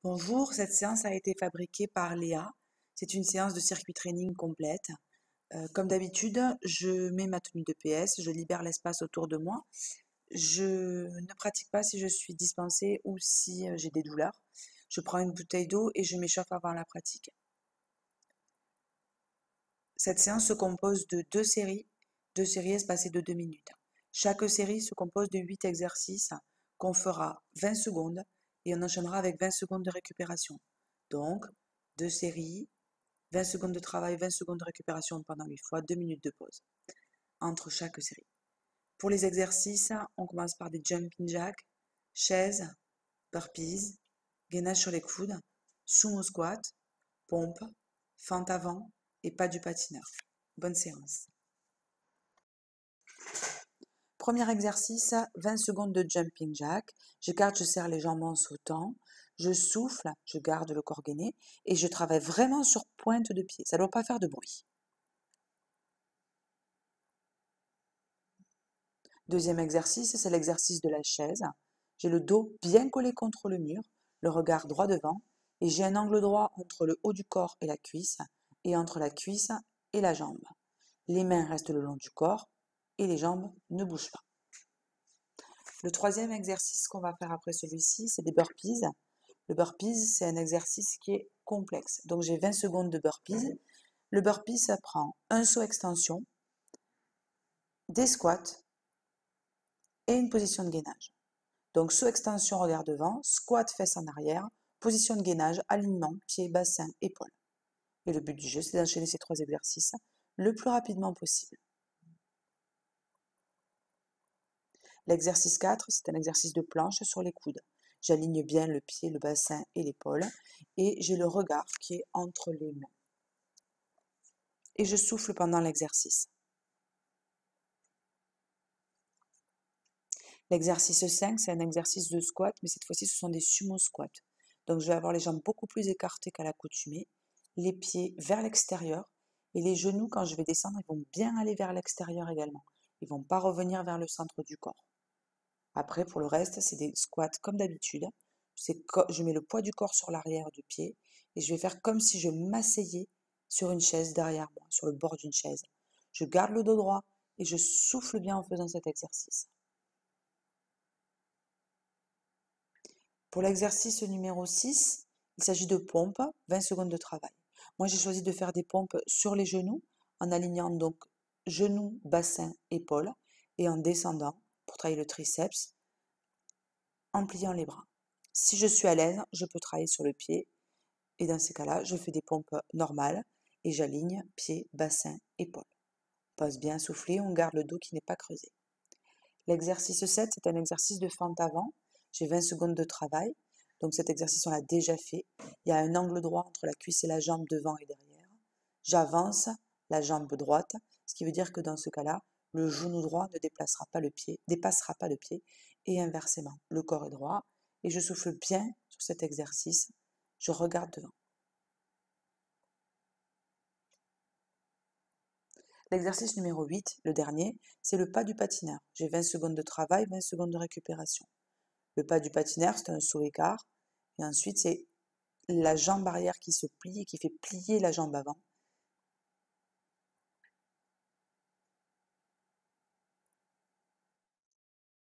Bonjour, cette séance a été fabriquée par Léa. C'est une séance de circuit training complète. Comme d'habitude, je mets ma tenue de PS, je libère l'espace autour de moi. Je ne pratique pas si je suis dispensée ou si j'ai des douleurs. Je prends une bouteille d'eau et je m'échauffe avant la pratique. Cette séance se compose de deux séries espacées de 2 minutes. Chaque série se compose de 8 exercices qu'on fera 20 secondes et on enchaînera avec 20 secondes de récupération. Donc, deux séries, 20 secondes de travail, 20 secondes de récupération pendant 8 fois, 2 minutes de pause entre chaque série. Pour les exercices, on commence par des jumping jacks, chaises, burpees, gainage sur les coudes, sumo squat, pompe, fente avant et pas du patineur. Bonne séance. Premier exercice, 20 secondes de jumping jack. J'écarte, je serre les jambes en sautant. Je souffle, je garde le corps gainé et je travaille vraiment sur pointe de pied. Ça ne doit pas faire de bruit. Deuxième exercice, c'est l'exercice de la chaise. J'ai le dos bien collé contre le mur, le regard droit devant et j'ai un angle droit entre le haut du corps et la cuisse et entre la cuisse et la jambe. Les mains restent le long du corps et les jambes ne bougent pas. Le troisième exercice qu'on va faire après celui-ci, c'est des burpees. Le burpees, c'est un exercice qui est complexe. Donc j'ai 20 secondes de burpees. Le burpee, ça prend un saut extension, des squats et une position de gainage. Donc saut extension, regard devant, squat, fesses en arrière, position de gainage, alignement, pied, bassin, épaule. Et le but du jeu, c'est d'enchaîner ces 3 exercices le plus rapidement possible. L'exercice 4, c'est un exercice de planche sur les coudes. J'aligne bien le pied, le bassin et l'épaule et j'ai le regard qui est entre les mains. Et je souffle pendant l'exercice. L'exercice 5, c'est un exercice de squat, mais cette fois-ci, ce sont des sumo squats. Donc, je vais avoir les jambes beaucoup plus écartées qu'à l'accoutumée, les pieds vers l'extérieur, et les genoux, quand je vais descendre, ils vont bien aller vers l'extérieur également. Ils ne vont pas revenir vers le centre du corps. Après, pour le reste, c'est des squats comme d'habitude. Je mets le poids du corps sur l'arrière du pied, et je vais faire comme si je m'asseyais sur une chaise derrière moi, sur le bord d'une chaise. Je garde le dos droit et je souffle bien en faisant cet exercice. Pour l'exercice numéro 6, il s'agit de pompes, 20 secondes de travail. Moi, j'ai choisi de faire des pompes sur les genoux, en alignant donc genoux, bassin, épaules, et en descendant pour travailler le triceps, en pliant les bras. Si je suis à l'aise, je peux travailler sur le pied, et dans ces cas-là, je fais des pompes normales, et j'aligne pied, bassin, épaules. On passe bien à souffler, on garde le dos qui n'est pas creusé. L'exercice 7, c'est un exercice de fente avant. J'ai 20 secondes de travail. Donc cet exercice, on l'a déjà fait. Il y a un angle droit entre la cuisse et la jambe devant et derrière. J'avance la jambe droite, ce qui veut dire que dans ce cas-là, le genou droit ne dépassera pas le pied, et inversement. Le corps est droit et je souffle bien sur cet exercice. Je regarde devant. L'exercice numéro 8, le dernier, c'est le pas du patineur. J'ai 20 secondes de travail, 20 secondes de récupération. Le pas du patineur, c'est un saut écart. Et ensuite, c'est la jambe arrière qui se plie et qui fait plier la jambe avant.